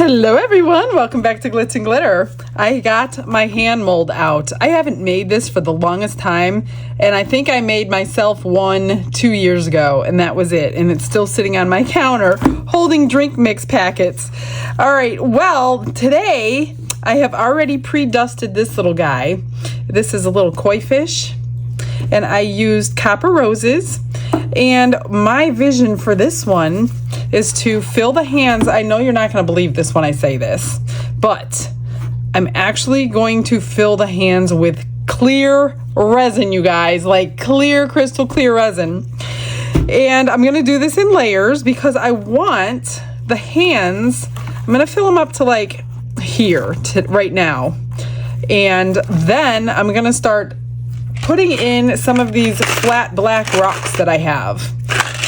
Hello everyone, welcome back to Glitz and Glitter. I got my hand mold out. I haven't made this for the longest time, and I think I made myself one 2 years ago, and that was it. And it's still sitting on my counter holding drink mix packets. All right, well, today I have already pre-dusted this little guy. This is a little koi fish, and I used copper roses. And my vision for this one is to fill the hands. I know you're not going to believe this when I say this, but I'm actually going to fill the hands with clear resin, you guys, like clear, crystal clear resin. And I'm going to do this in layers because I want the hands, I'm going to fill them up to like here right now. And then I'm going to start putting in some of these flat black rocks that I have.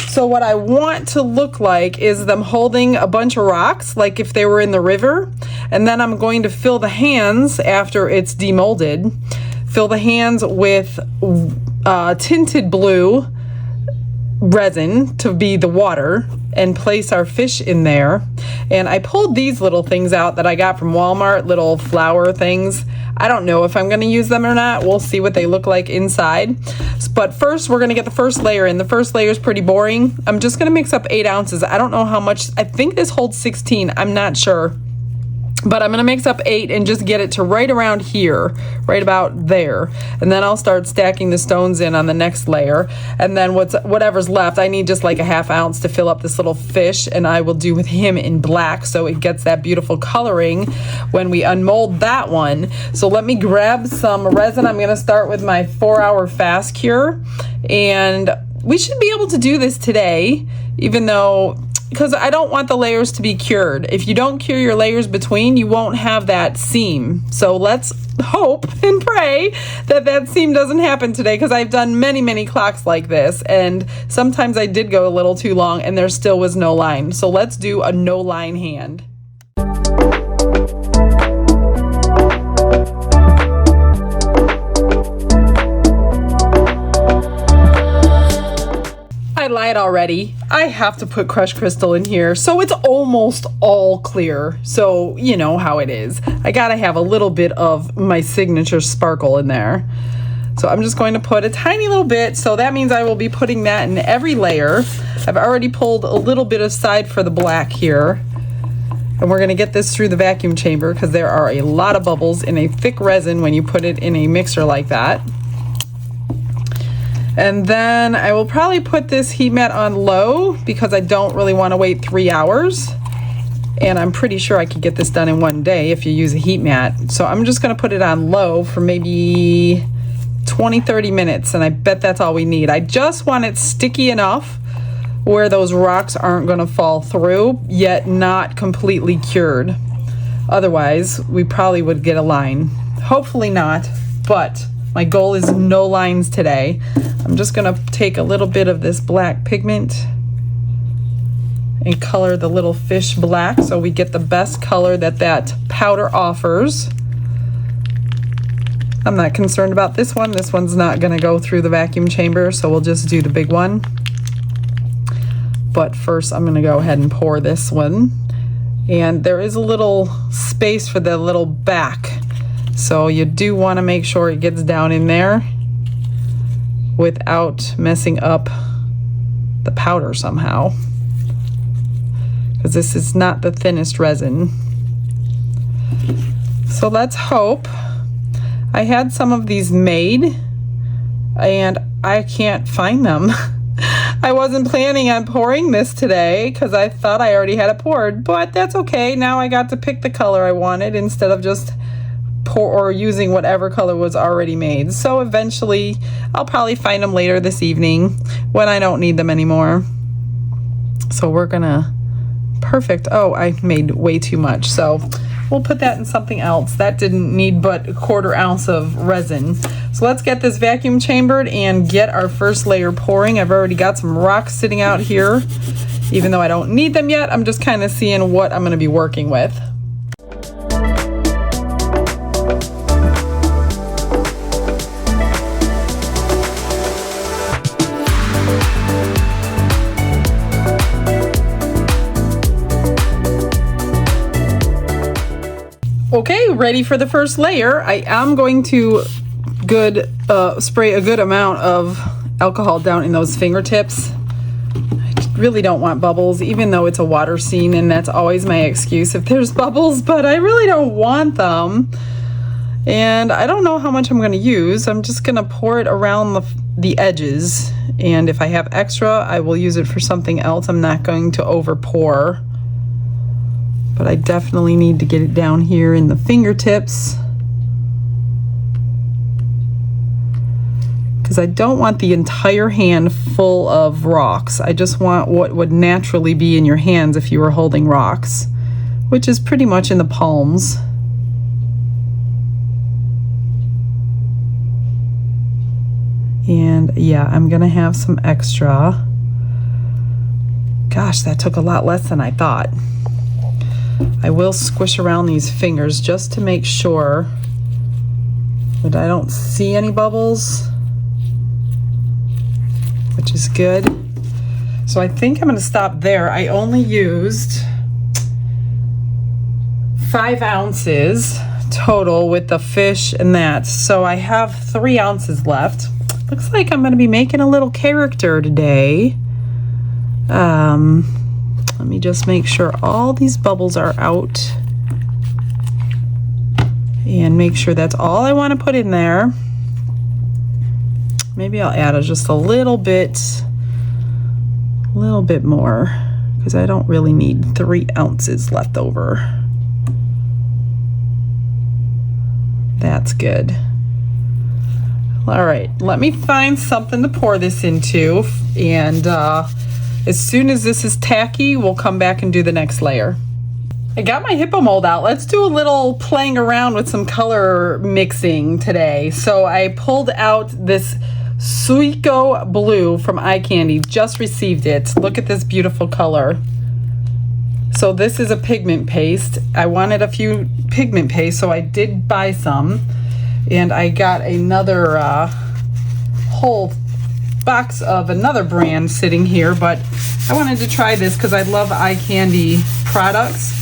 So what I want to look like is them holding a bunch of rocks, like if they were in the river. And then I'm going to fill the hands after it's demolded, fill the hands with tinted blue resin to be the water, and place our fish in there. And I pulled these little things out that I got from Walmart, little flower things. I don't know if I'm going to use them or not. We'll see what they look like inside. But first, we're going to get the first layer in. The first layer is pretty boring. I'm just going to mix up 8 ounces. I don't know how much. I think this holds 16. I'm not sure. But I'm going to mix up 8 and just get it to right around here, right about there. And then I'll start stacking the stones in on the next layer. And then whatever's left, I need just like a ½ ounce to fill up this little fish. And I will do with him in black so it gets that beautiful coloring when we unmold that one. So let me grab some resin. I'm going to start with my 4-hour fast cure. And we should be able to do this today, even though, because I don't want the layers to be cured. If you don't cure your layers between, you won't have that seam. So let's hope and pray that that seam doesn't happen today, because I've done many clocks like this, and sometimes I did go a little too long and there still was no line. So let's do a no line hand. I lied already. I have to put crushed crystal in here, so it's almost all clear. So you know how it is. I gotta have a little bit of my signature sparkle in there. So I'm just going to put a tiny little bit. So that means I will be putting that in every layer. I've already pulled a little bit aside for the black here. And we're gonna get this through the vacuum chamber because there are a lot of bubbles in a thick resin when you put it in a mixer like that. And then I will probably put this heat mat on low because I don't really want to wait 3 hours. And I'm pretty sure I could get this done in one day if you use a heat mat. So I'm just going to put it on low for maybe 20-30 minutes. And I bet that's all we need. I just want it sticky enough where those rocks aren't going to fall through, yet not completely cured. Otherwise, we probably would get a line. Hopefully not, but my goal is no lines today. I'm just gonna take a little bit of this black pigment and color the little fish black so we get the best color that powder offers. I'm not concerned about this one. This one's not gonna go through the vacuum chamber, so we'll just do the big one. But first I'm gonna go ahead and pour this one. And there is a little space for the little back. So you do want to make sure it gets down in there without messing up the powder somehow, because this is not the thinnest resin. So let's hope. I had some of these made and I can't find them. I wasn't planning on pouring this today because I thought I already had it poured, but that's okay. Now I got to pick the color I wanted instead of just pour or using whatever color was already made. So eventually I'll probably find them later this evening when I don't need them anymore. So we're gonna, perfect. Oh, I made way too much. So we'll put that in something else. That didn't need but a 1/4 ounce of resin. So let's get this vacuum chambered and get our first layer pouring. I've already got some rocks sitting out here. Even though I don't need them yet, I'm just kind of seeing what I'm gonna be working with. Okay, ready for the first layer. I am going to spray a good amount of alcohol down in those fingertips. I really don't want bubbles, even though it's a water scene, and that's always my excuse if there's bubbles, but I really don't want them. And I don't know how much I'm going to use. I'm just going to pour it around the edges, and if I have extra, I will use it for something else. I'm not going to over pour, but I definitely need to get it down here in the fingertips, because I don't want the entire hand full of rocks. I just want what would naturally be in your hands if you were holding rocks, which is pretty much in the palms. And yeah, I'm gonna have some extra. Gosh, that took a lot less than I thought. I will squish around these fingers just to make sure that I don't see any bubbles, which is good. So I think I'm gonna stop there. I only used 5 ounces total with the fish and that. So I have 3 ounces left. Looks like I'm gonna be making a little character today. Let me just make sure all these bubbles are out and make sure that's all I want to put in there. Maybe I'll add just a little bit more, because I don't really need 3 ounces left over. That's good. All right, let me find something to pour this into, and as soon as this is tacky, we'll come back and do the next layer. I got my hippo mold out. Let's do a little playing around with some color mixing today. So I pulled out this Suico blue from Eye Candy, just received it. Look at this beautiful color. So this is a pigment paste. I wanted a few pigment paste, so I did buy some. And I got another whole box of another brand sitting here, but I wanted to try this because I love Eye Candy products.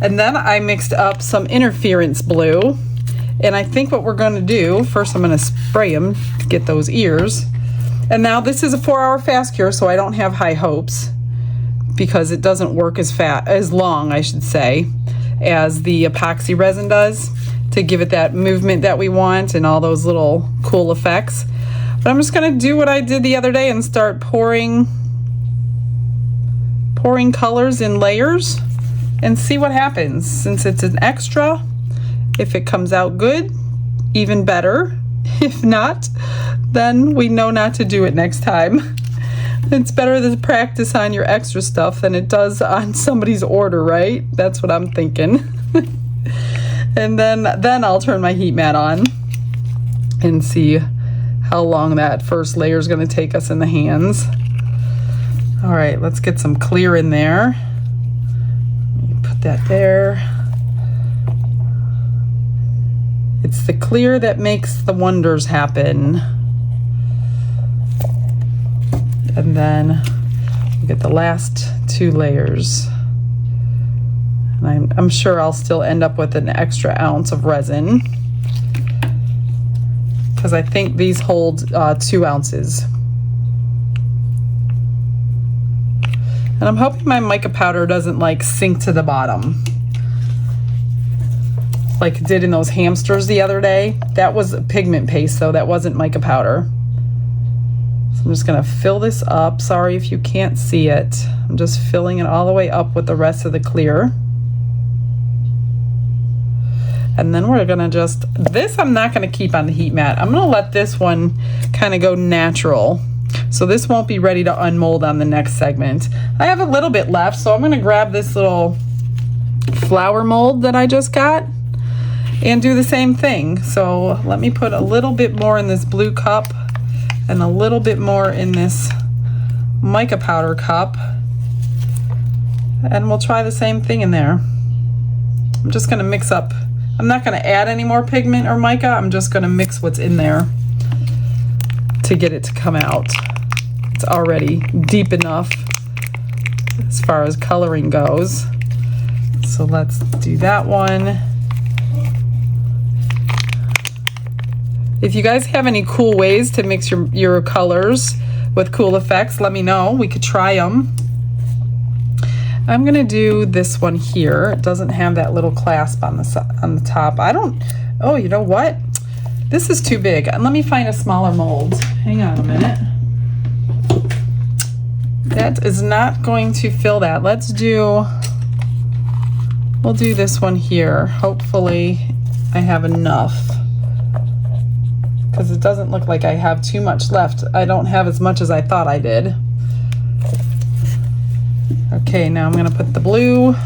And then I mixed up some interference blue, and I think what we're going to do, first I'm going to spray them to get those ears. And now this is a 4-hour fast cure, so I don't have high hopes, because it doesn't work as long, I should say, as the epoxy resin does, to give it that movement that we want and all those little cool effects. But I'm just gonna do what I did the other day and start pouring colors in layers and see what happens. Since it's an extra, if it comes out good, even better. If not, then we know not to do it next time. It's better to practice on your extra stuff than it does on somebody's order, right? That's what I'm thinking. And then I'll turn my heat mat on and see how long that first layer is going to take us in the hands. All right, let's get some clear in there. Put that there. It's the clear that makes the wonders happen. And then we get the last 2 layers. And I'm sure I'll still end up with an extra ounce of resin, because I think these hold 2 ounces. And I'm hoping my mica powder doesn't like sink to the bottom like it did in those hamsters the other day. That was a pigment paste though, that wasn't mica powder. So I'm just gonna fill this up. Sorry if you can't see it. I'm just filling it all the way up with the rest of the clear. And then we're gonna this I'm not gonna keep on the heat mat. I'm gonna let this one kind of go natural. So this won't be ready to unmold on the next segment. I have a little bit left, so I'm gonna grab this little flower mold that I just got and do the same thing. So let me put a little bit more in this blue cup and a little bit more in this mica powder cup. And we'll try the same thing in there. I'm just gonna mix up. I'm not going to add any more pigment or mica. I'm just going to mix what's in there to get it to come out. It's already deep enough as far as coloring goes. So let's do that one. If you guys have any cool ways to mix your colors with cool effects, let me know. We could try them. I'm gonna do this one here. It doesn't have that little clasp on the top. Oh, you know what? This is too big. Let me find a smaller mold. Hang on a minute. That is not going to fill that. We'll do this one here. Hopefully I have enough, because it doesn't look like I have too much left. I don't have as much as I thought I did. Okay, now I'm gonna put the blue.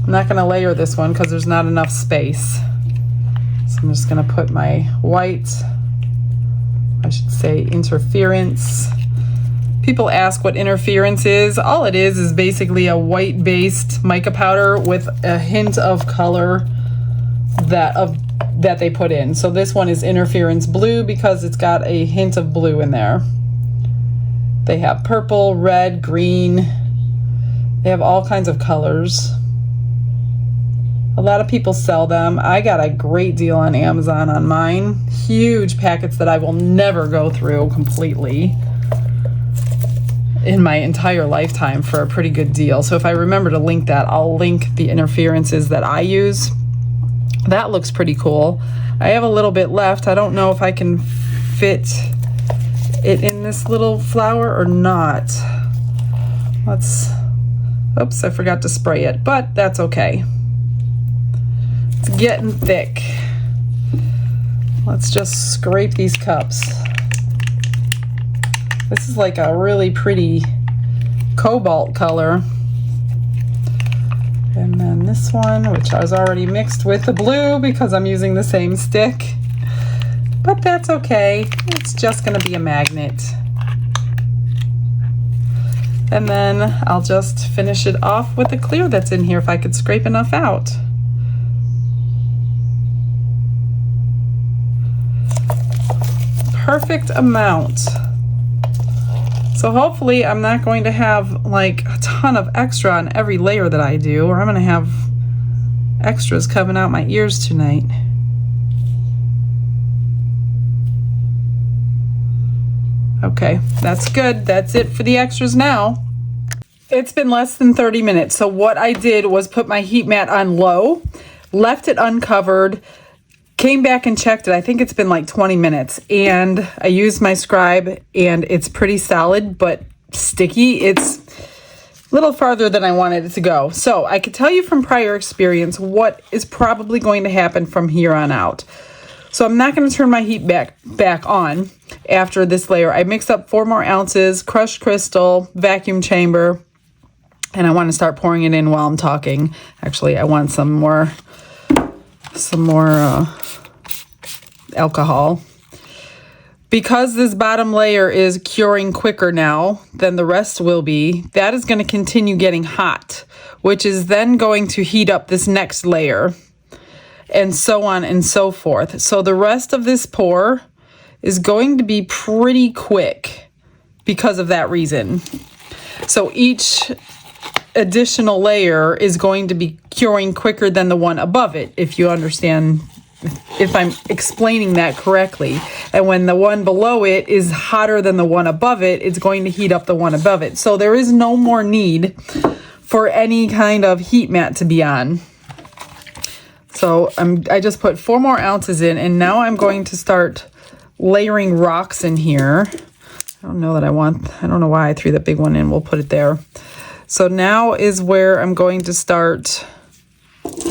I'm not gonna layer this one because there's not enough space. So I'm just gonna put my white, I should say interference. People ask what interference is. All it is basically a white-based mica powder with a hint of color that they put in. So this one is interference blue because it's got a hint of blue in there. They have purple, red, green. They have all kinds of colors. A lot of people sell them. I got a great deal on Amazon on mine. Huge packets that I will never go through completely in my entire lifetime for a pretty good deal. So if I remember to link that, I'll link the interferences that I use. That looks pretty cool. I have a little bit left. I don't know if I can fit it in this little flower or not. Oops, I forgot to spray it, but that's okay. It's getting thick. Let's just scrape these cups. This is like a really pretty cobalt color. And then this one, which I was already mixed with the blue because I'm using the same stick. But that's okay. It's just gonna be a magnet. And then I'll just finish it off with the clear that's in here if I could scrape enough out. Perfect amount. So hopefully I'm not going to have like a ton of extra on every layer that I do, or I'm going to have extras coming out my ears tonight. Okay, that's good. That's it for the extras now. It's been less than 30 minutes. So what I did was put my heat mat on low, left it uncovered, came back and checked it. I think it's been like 20 minutes, and I used my scribe, and it's pretty solid but sticky. It's a little farther than I wanted it to go. So I could tell you from prior experience what is probably going to happen from here on out. So I'm not going to turn my heat back on after this layer. I mixed up 4 more ounces, crushed crystal, vacuum chamber, and I want to start pouring it in while I'm talking. Actually, I want some more alcohol. Because this bottom layer is curing quicker now than the rest will be, that is going to continue getting hot, which is then going to heat up this next layer, and so on and so forth. So the rest of this pour is going to be pretty quick because of that reason. So each additional layer is going to be curing quicker than the one above it, if you understand, if I'm explaining that correctly. And when the one below it is hotter than the one above it, it's going to heat up the one above it. So there is no more need for any kind of heat mat to be on. So I just put 4 more ounces in, and now I'm going to start layering rocks in here. I don't know why I threw that big one in. We'll put it there. So now is where I'm going to start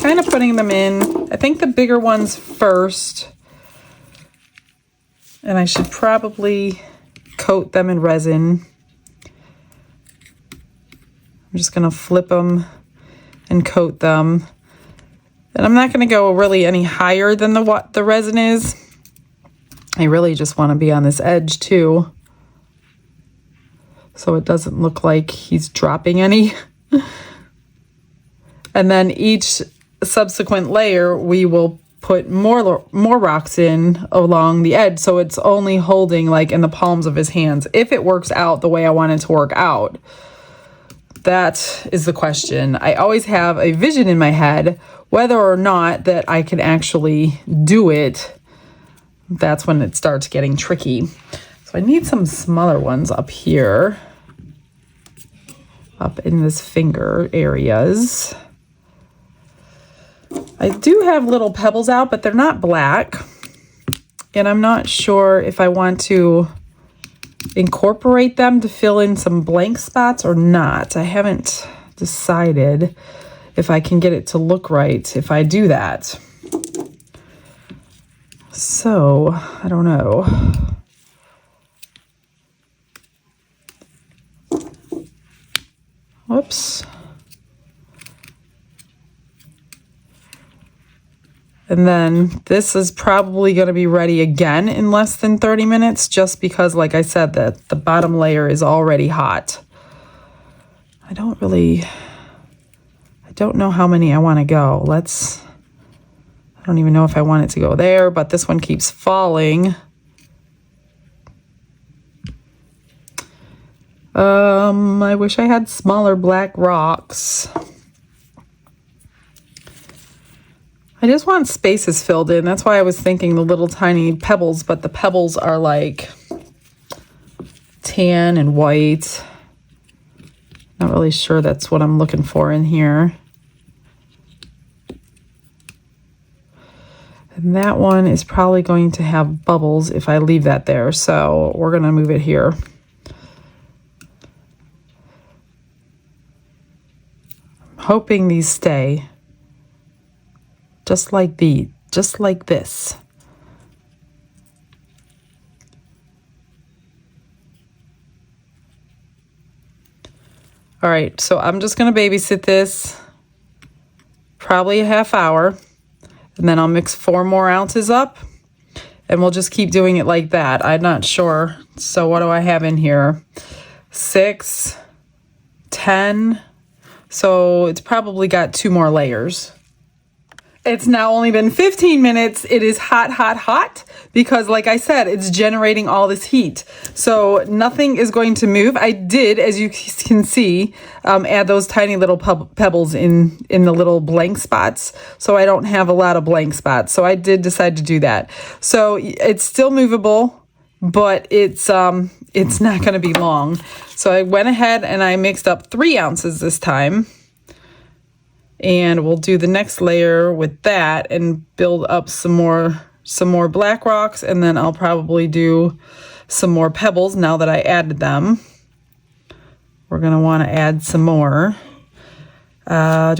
kind of putting them in. I think the bigger ones first. And I should probably coat them in resin. I'm just going to flip them and coat them. And I'm not going to go really any higher than what the resin is. I really just want to be on this edge too, so it doesn't look like he's dropping any. And then each subsequent layer, we will put more rocks in along the edge, so it's only holding like in the palms of his hands, if it works out the way I want it to work out. That is the question. I always have a vision in my head, whether or not that I can actually do it. That's when it starts getting tricky. So I need some smaller ones up here, up in this finger areas. I do have little pebbles out, but they're not black. And I'm not sure if I want to incorporate them to fill in some blank spots or not. I haven't decided if I can get it to look right if I do that. So, I don't know. Whoops. And then this is probably going to be ready again in less than 30 minutes, just because, like I said, that the bottom layer is already hot. I don't know how many I want to go. I don't even know if I want it to go there, but this one keeps falling. I wish I had smaller black rocks. I just want spaces filled in. That's why I was thinking the little tiny pebbles, but the pebbles are like tan and white. Not really sure that's what I'm looking for in here. And that one is probably going to have bubbles if I leave that there. So we're going to move it here. I'm hoping these stay. Just like this. All right, so I'm just gonna babysit this probably a half hour, and then I'll mix 4 more ounces up, and we'll just keep doing it like that. I'm not sure. So what do I have in here? 6, 10. So it's probably got 2 more layers. It's now only been 15 minutes. It is hot, hot, hot because, like I said, it's generating all this heat. So nothing is going to move. I did, as you can see, add those tiny little pebbles in the little blank spots. So I don't have a lot of blank spots. So I did decide to do that. So it's still movable, but it's not going to be long. So I went ahead and I mixed up 3 ounces this time. And we'll do the next layer with that and build up some more black rocks, and then I'll probably do some more pebbles now that I added them. We're going to want to add some more. Do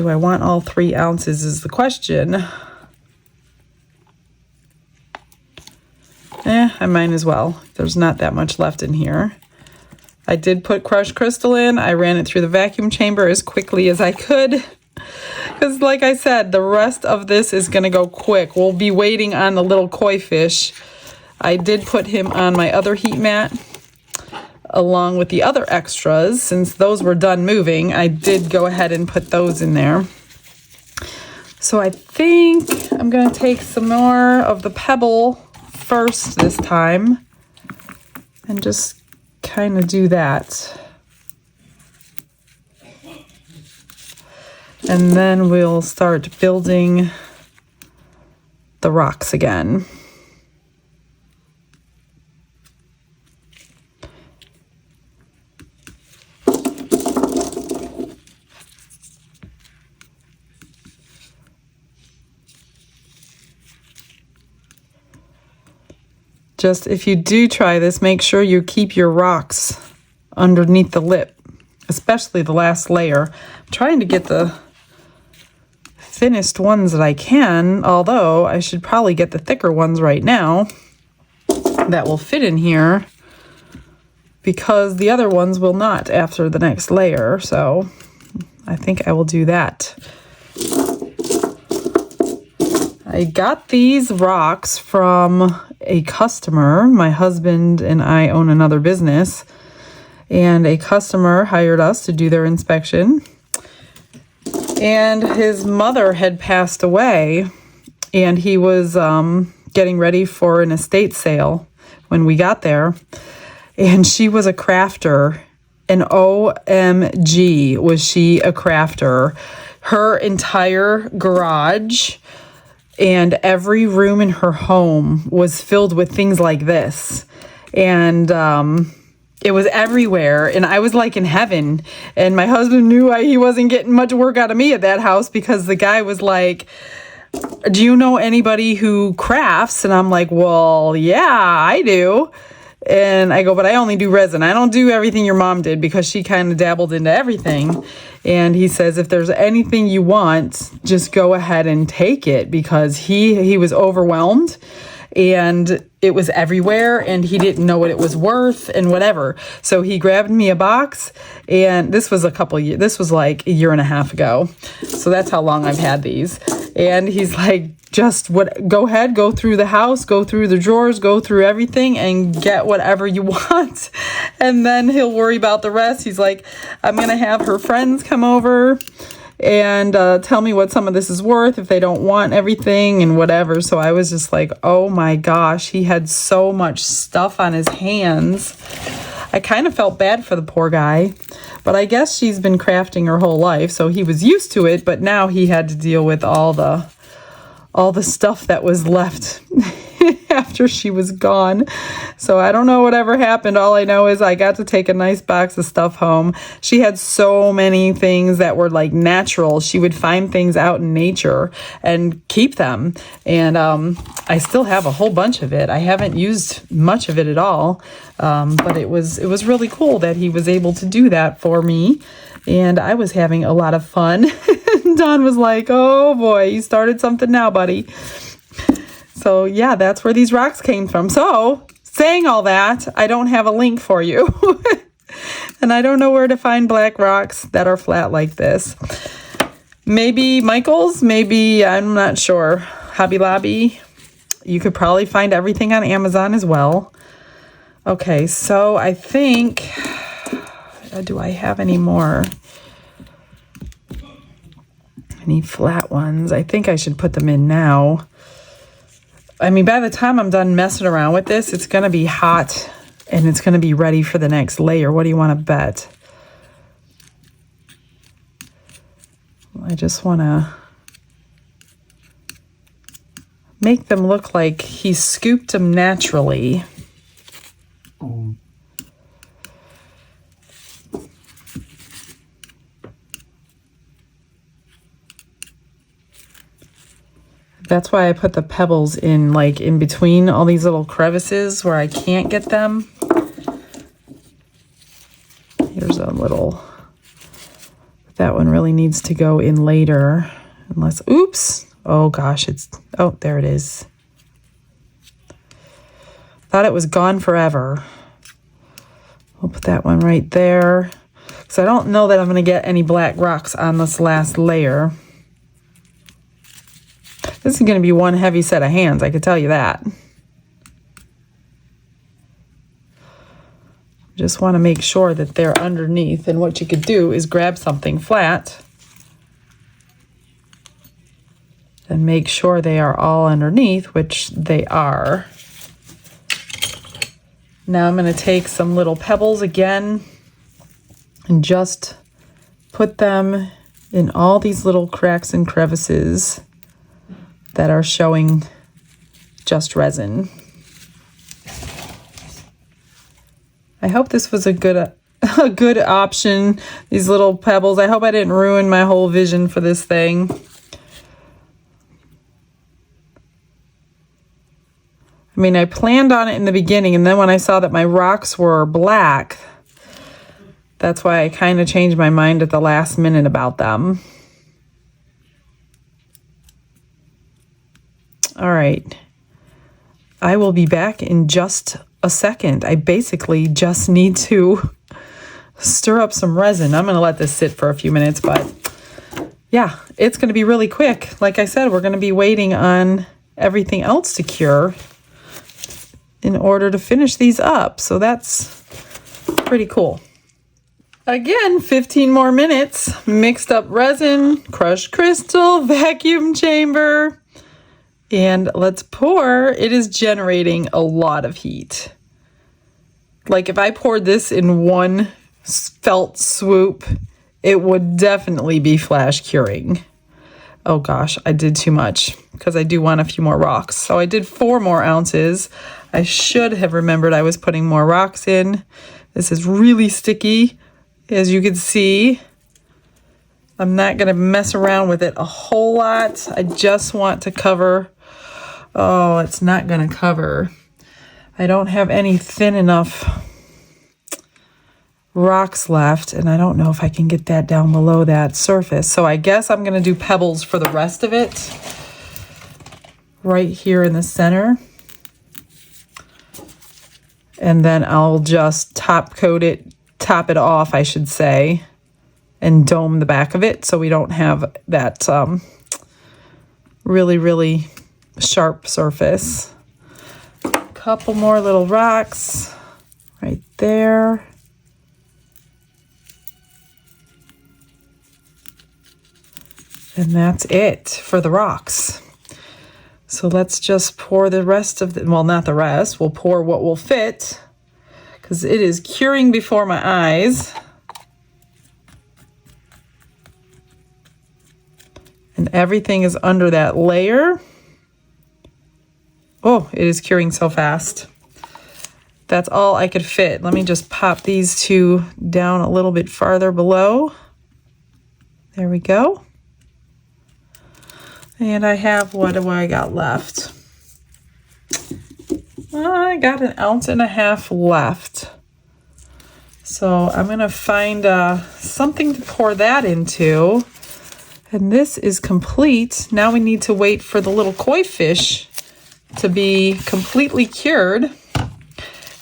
I want all 3 ounces is the question. I might as well. There's not that much left in here. I did put crushed crystal in. I ran it through the vacuum chamber as quickly as I could. Because like I said, the rest of this is going to go quick. We'll be waiting on the little koi fish. I did put him on my other heat mat along with the other extras. Since those were done moving, I did go ahead and put those in there. So I think I'm going to take some more of the pebble first this time and just kind of do that. And then we'll start building the rocks again. Just if you do try this, make sure you keep your rocks underneath the lip, especially the last layer. I'm trying to get the thinnest ones that I can, although I should probably get the thicker ones right now that will fit in here because the other ones will not after the next layer. So I think I will do that. I got these rocks from a customer. My husband and I own another business, and a customer hired us to do their inspection. And his mother had passed away, and he was getting ready for an estate sale when we got there. And she was a crafter, And OMG, was she a crafter. Her entire garage and every room in her home was filled with things like this. And it was everywhere. And I was like in heaven. And my husband knew he wasn't getting much work out of me at that house, because the guy was like, do you know anybody who crafts? And I'm like, well, yeah, I do. And I go, but I only do resin. I don't do everything your mom did, because she kind of dabbled into everything. And he says, if there's anything you want, just go ahead and take it, because he was overwhelmed and it was everywhere and he didn't know what it was worth and whatever. So he grabbed me a box, and this was this was like a year and a half ago. So that's how long I've had these. And he's like, go ahead, go through the house, go through the drawers, go through everything and get whatever you want. And then he'll worry about the rest. He's like, I'm going to have her friends come over and tell me what some of this is worth if they don't want everything and whatever. So I was just like, oh my gosh, he had so much stuff on his hands. I kind of felt bad for the poor guy, but I guess she's been crafting her whole life, so he was used to it, but now he had to deal with all the stuff that was left after she was gone. So I don't know whatever happened. All I know is I got to take a nice box of stuff home. She had so many things that were like natural. She would find things out in nature and keep them. And I still have a whole bunch of it. I haven't used much of it at all. But it was really cool that he was able to do that for me. And I was having a lot of fun. Don was like, oh boy, you started something now, buddy. So yeah, that's where these rocks came from. So saying all that, I don't have a link for you. And I don't know where to find black rocks that are flat like this. Maybe Michael's, maybe, I'm not sure. Hobby Lobby. You could probably find everything on Amazon as well. Okay, so I think, do I have any more? Any flat ones? I think I should put them in now. I mean, by the time I'm done messing around with this, it's going to be hot and it's going to be ready for the next layer. What do you want to bet? I just want to make them look like he scooped them naturally. That's why I put the pebbles in, like, in between all these little crevices where I can't get them. Here's a little, that one really needs to go in later. Unless, oops. Oh gosh, oh, there it is. Thought it was gone forever. We'll put that one right there. So I don't know that I'm going to get any black rocks on this last layer. This is going to be one heavy set of hands, I could tell you that. Just want to make sure that they're underneath. And what you could do is grab something flat and make sure they are all underneath, which they are. Now I'm going to take some little pebbles again and just put them in all these little cracks and crevices that are showing just resin. I hope this was a good option, these little pebbles. I hope I didn't ruin my whole vision for this thing. I mean, I planned on it in the beginning, and then when I saw that my rocks were black, that's why I kind of changed my mind at the last minute about them. All right, I will be back in just a second. I basically just need to stir up some resin. I'm going to let this sit for a few minutes, but yeah, it's going to be really quick. Like I said, we're going to be waiting on everything else to cure in order to finish these up. So that's pretty cool. Again, 15 more minutes. Mixed up resin, crushed crystal, vacuum chamber. And let's pour. It is generating a lot of heat. Like if I poured this in one felt swoop, it would definitely be flash curing. Oh gosh, I did too much because I do want a few more rocks. So I did 4 more ounces. I should have remembered I was putting more rocks in. This is really sticky, as you can see. I'm not going to mess around with it a whole lot. I just want to cover. Oh, it's not going to cover. I don't have any thin enough rocks left, and I don't know if I can get that down below that surface. So I guess I'm going to do pebbles for the rest of it right here in the center. And then I'll just top it off, I should say, and dome the back of it so we don't have that really, really sharp surface. A couple more little rocks right there. And that's it for the rocks. So let's just pour the rest of the, well, not the rest, we'll pour what will fit because it is curing before my eyes. And everything is under that layer. Oh, it is curing so fast. That's all I could fit. Let me just pop these 2 down a little bit farther below. There we go. And I have, what do I got left? I got 1.5 ounces left. So I'm going to find something to pour that into. And this is complete. Now we need to wait for the little koi fish to be completely cured.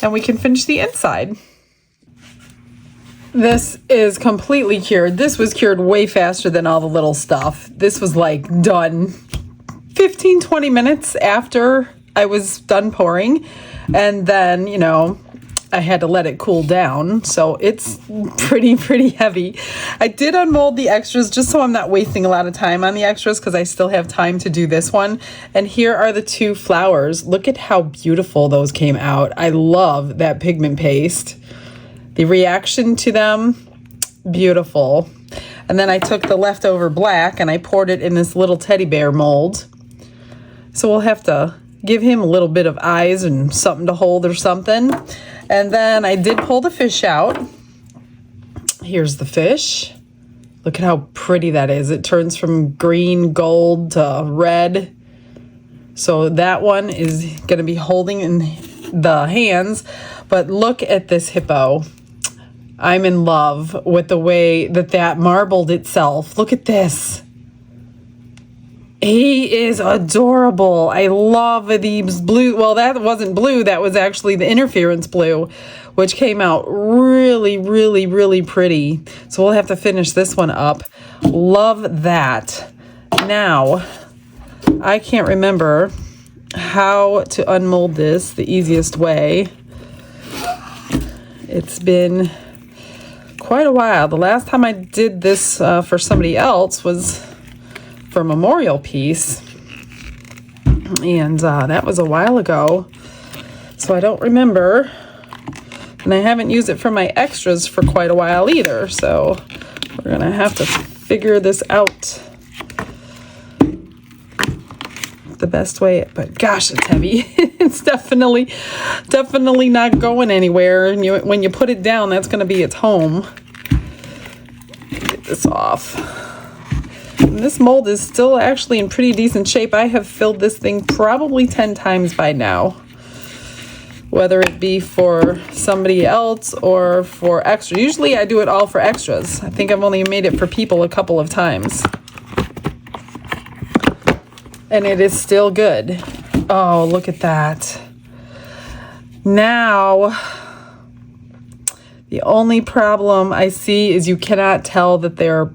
And we can finish the inside. This is completely cured. This was cured way faster than all the little stuff. This was like done 15-20 minutes after I was done pouring. And then, you know, I had to let it cool down. So it's pretty heavy. I did unmold the extras just so I'm not wasting a lot of time on the extras because I still have time to do this one. And here are the 2 flowers. Look at how beautiful those came out. I love that pigment paste. The reaction to them, beautiful. And then I took the leftover black and I poured it in this little teddy bear mold. So we'll have to give him a little bit of eyes and something to hold or something. And then I did pull the fish out. Here's the fish. Look at how pretty that is. It turns from green, gold to red. So that one is going to be holding in the hands. But look at this hippo. I'm in love with the way that marbled itself. Look at this. He is adorable. I love these blue. Well, that wasn't blue. That was actually the interference blue, which came out really pretty. So we'll have to finish this one up. Love that. Now, I can't remember how to unmold this the easiest way. It's been quite a while. The last time I did this for somebody else was for a memorial piece, and that was a while ago, so I don't remember, and I haven't used it for my extras for quite a while either, so we're gonna have to figure this out the best way. But gosh, it's heavy. It's definitely not going anywhere, and when you put it down, that's going to be its home. Get this off. And this mold is still actually in pretty decent shape. I have filled this thing probably 10 times by now, whether it be for somebody else or for extra. Usually I do it all for extras. I think I've only made it for people a couple of times. And it is still good. Oh, look at that. Now, the only problem I see is you cannot tell that they're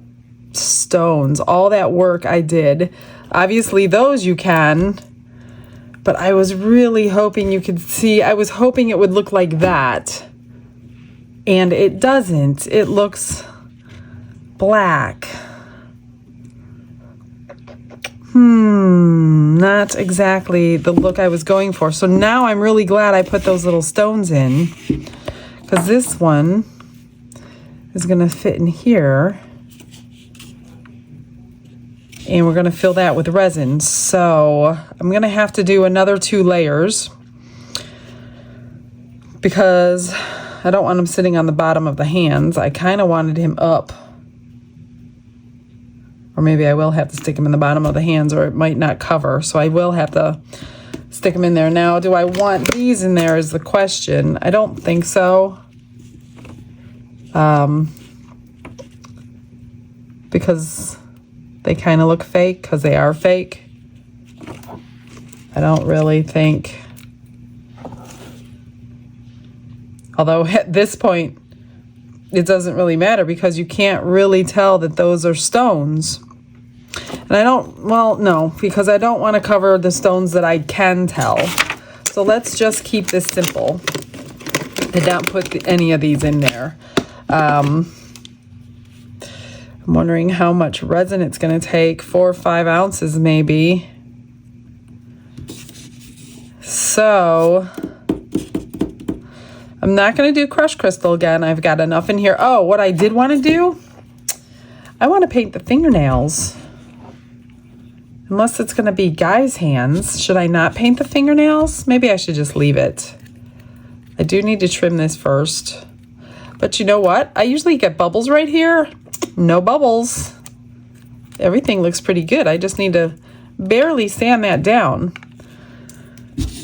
stones. All that work I did. Obviously, those you can. But I was really hoping you could see. I was hoping it would look like that. And it doesn't. It looks black. Not exactly the look I was going for. So now I'm really glad I put those little stones in, because this one is going to fit in here. And we're going to fill that with resin. So I'm going to have to do another 2 layers because I don't want him sitting on the bottom of the hands. I kind of wanted him up. Or maybe I will have to stick him in the bottom of the hands, or it might not cover. So I will have to stick them in there. Now, do I want these in there is the question. I don't think so. Because they kind of look fake, because they are fake. I don't really think. Although at this point, it doesn't really matter because you can't really tell that those are stones. And I don't, well, no, because I don't want to cover the stones that I can tell. So let's just keep this simple and not put any of these in there. I'm wondering how much resin it's going to take. 4 or 5 ounces maybe. So I'm not going to do crushed crystal again. I've got enough in here. Oh, what I did want to do, I want to paint the fingernails. Unless it's going to be guys' hands. Should I not paint the fingernails? Maybe I should just leave it. I do need to trim this first. But you know what? I usually get bubbles right here. No bubbles. Everything looks pretty good. I just need to barely sand that down.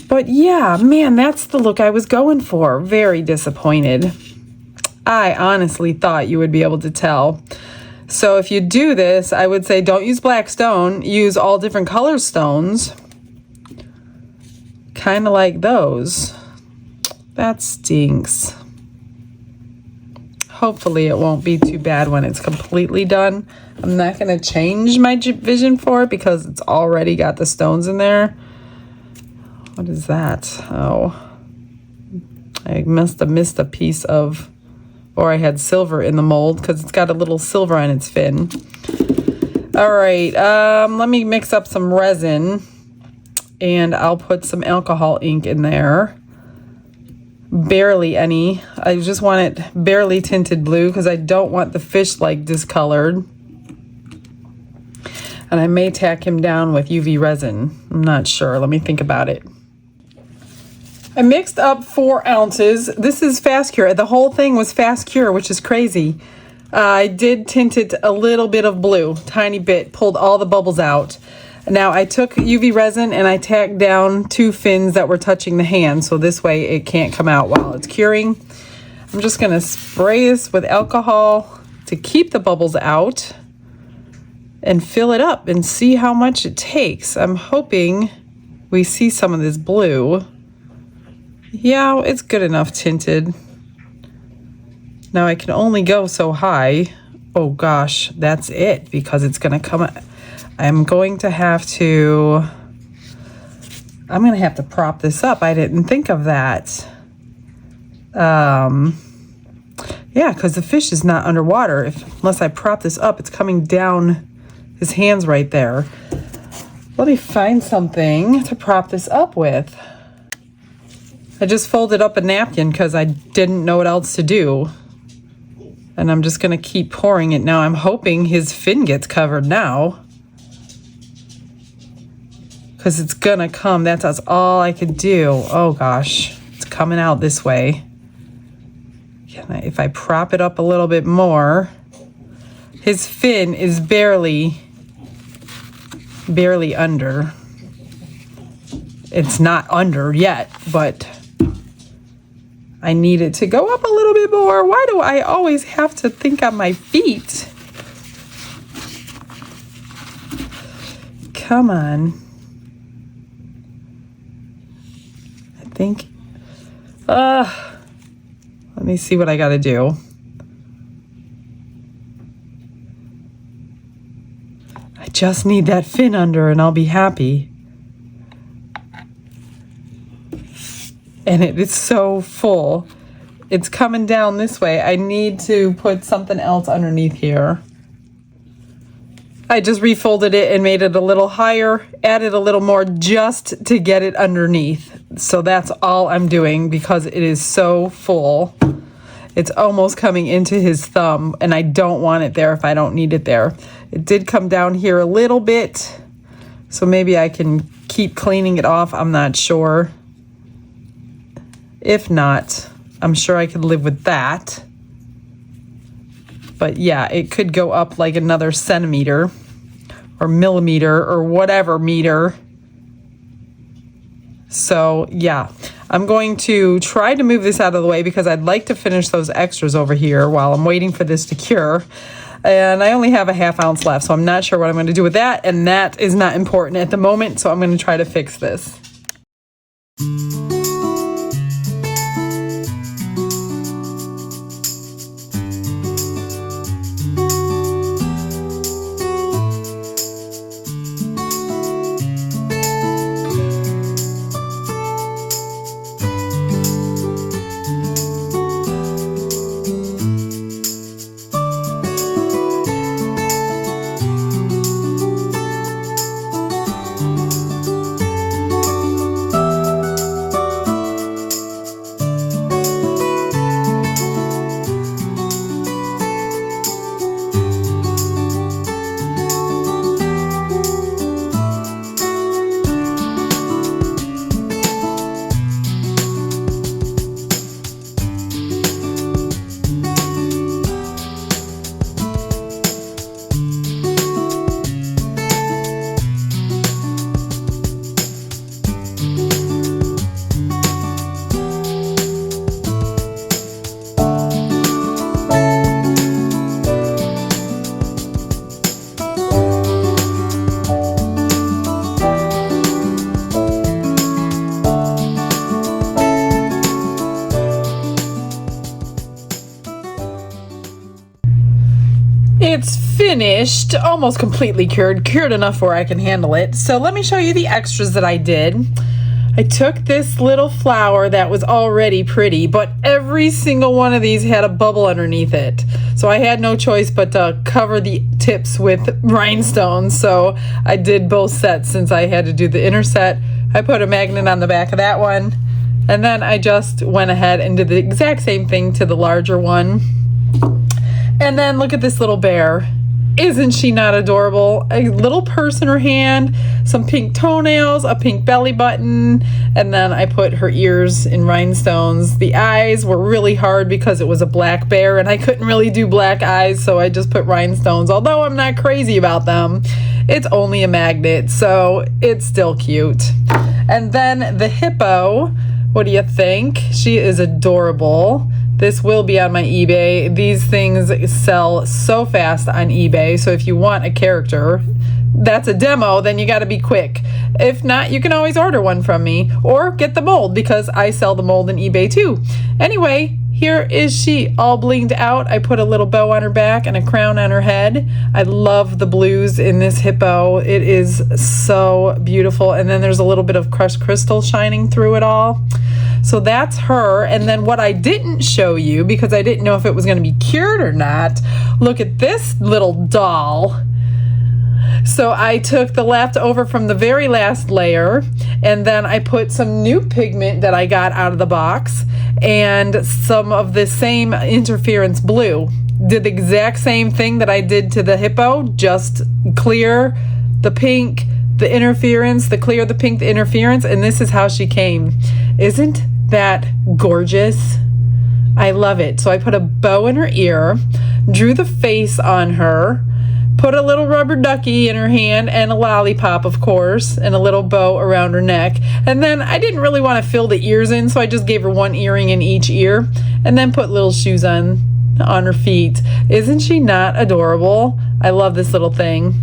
But yeah, man, that's the look I was going for. Very disappointed. I honestly thought you would be able to tell. So if you do this, I would say don't use black stone. Use all different color stones. Kind of like those. That stinks. Hopefully it won't be too bad when it's completely done. I'm not going to change my vision for it because it's already got the stones in there. What is that? Oh, I must have missed a piece of, or I had silver in the mold because it's got a little silver on its fin. All right, let me mix up some resin and I'll put some alcohol ink in there. Barely any. I just want it barely tinted blue because I don't want the fish like discolored. And I may tack him down with UV resin. I'm not sure. Let me think about it. I mixed up 4 ounces. This is fast cure. The whole thing was fast cure, which is crazy. I did tint it a little bit of blue, tiny bit, pulled all the bubbles out. Now I took UV resin and I tacked down 2 fins that were touching the hand, so this way it can't come out while it's curing. I'm just gonna spray this with alcohol to keep the bubbles out and fill it up and see how much it takes. I'm hoping we see some of this blue. Yeah, it's good enough tinted. Now I can only go so high. Oh gosh, that's it because it's gonna come. I'm going to have to prop this up. I didn't think of that. Yeah, because the fish is not underwater. Unless I prop this up, it's coming down his hands right there. Let me find something to prop this up with. I just folded up a napkin because I didn't know what else to do. And I'm just going to keep pouring it now. I'm hoping his fin gets covered now. Because it's going to come. That's all I could do. Oh gosh. It's coming out this way. If I prop it up a little bit more. His fin is barely under. It's not under yet, but I need it to go up a little bit more. Why do I always have to think on my feet? Come on. I think, let me see what I gotta do. I just need that fin under and I'll be happy. And it is so full. It's coming down this way. I need to put something else underneath here. I just refolded it and made it a little higher, added a little more just to get it underneath. So that's all I'm doing because it is so full. It's almost coming into his thumb, and I don't want it there if I don't need it there. It did come down here a little bit, so maybe I can keep cleaning it off. I'm not sure. If not, I'm sure I could live with that. But yeah, it could go up like another centimeter or millimeter or whatever meter. So yeah, I'm going to try to move this out of the way because I'd like to finish those extras over here while I'm waiting for this to cure. And I only have a ½ ounce left, so I'm not sure what I'm going to do with that, and that is not important at the moment, so I'm going to try to fix this. It's finished, almost completely cured enough where I can handle it. So let me show you the extras that I did. I took this little flower that was already pretty, but every single one of these had a bubble underneath it. So I had no choice but to cover the tips with rhinestones. So I did both sets since I had to do the inner set. I put a magnet on the back of that one. And then I just went ahead and did the exact same thing to the larger one. And then look at this little bear. Isn't she not adorable? A little purse in her hand, some pink toenails, a pink belly button, and then I put her ears in rhinestones. The eyes were really hard because it was a black bear and I couldn't really do black eyes, so I just put rhinestones. Although I'm not crazy about them, it's only a magnet, so it's still cute. And then the hippo, what do you think? She is adorable. This will be on my eBay. These things sell so fast on eBay, so if you want a character that's a demo, then you got to be quick. If not, you can always order one from me or get the mold because I sell the mold in eBay too. Anyway, here is she all blinged out. I put a little bow on her back and a crown on her head. I love the blues in this hippo. It is so beautiful. And then there's a little bit of crushed crystal shining through it all. So that's her. And then what I didn't show you, because I didn't know if it was going to be cured or not, look at this little doll. So I took the leftover from the very last layer, and then I put some new pigment that I got out of the box and some of the same interference blue. Did the exact same thing that I did to the hippo, just clear the pink, the interference, the clear, the pink, the interference, and this is how she came. Isn't that gorgeous? I love it. So I put a bow in her ear, drew the face on her, put a little rubber ducky in her hand and a lollipop, of course, and a little bow around her neck. And then I didn't really want to fill the ears in, so I just gave her one earring in each ear and then put little shoes on her feet. Isn't she not adorable? I love this little thing.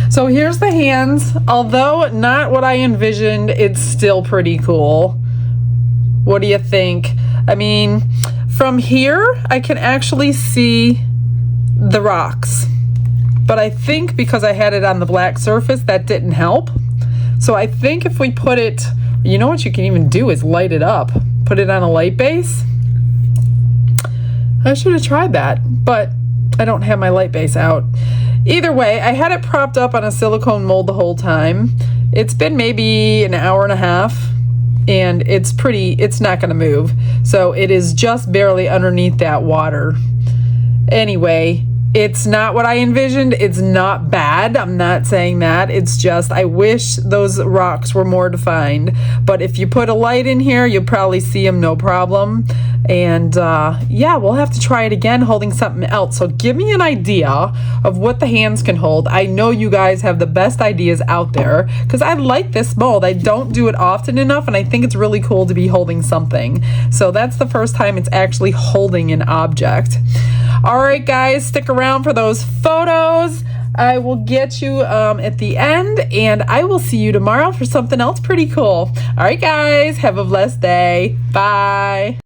So here's the hands. Although not what I envisioned, it's still pretty cool. What do you think? I mean, from here, I can actually see the rocks. But I think because I had it on the black surface, that didn't help. So I think if we put it, you know what you can even do is light it up. Put it on a light base. I should have tried that, but I don't have my light base out. Either way, I had it propped up on a silicone mold the whole time. It's been maybe an hour and a half, and it's not going to move. So it is just barely underneath that water. Anyway, it's not what I envisioned. It's not bad. I'm not saying that. It's just I wish those rocks were more defined. But if you put a light in here, you'll probably see them no problem. And yeah, we'll have to try it again holding something else. So give me an idea of what the hands can hold. I know you guys have the best ideas out there because I like this mold. I don't do it often enough, and I think it's really cool to be holding something. So that's the first time it's actually holding an object. All right, guys, stick around for those photos. I will get you at the end, and I will see you tomorrow for something else pretty cool. All right, guys, have a blessed day. Bye.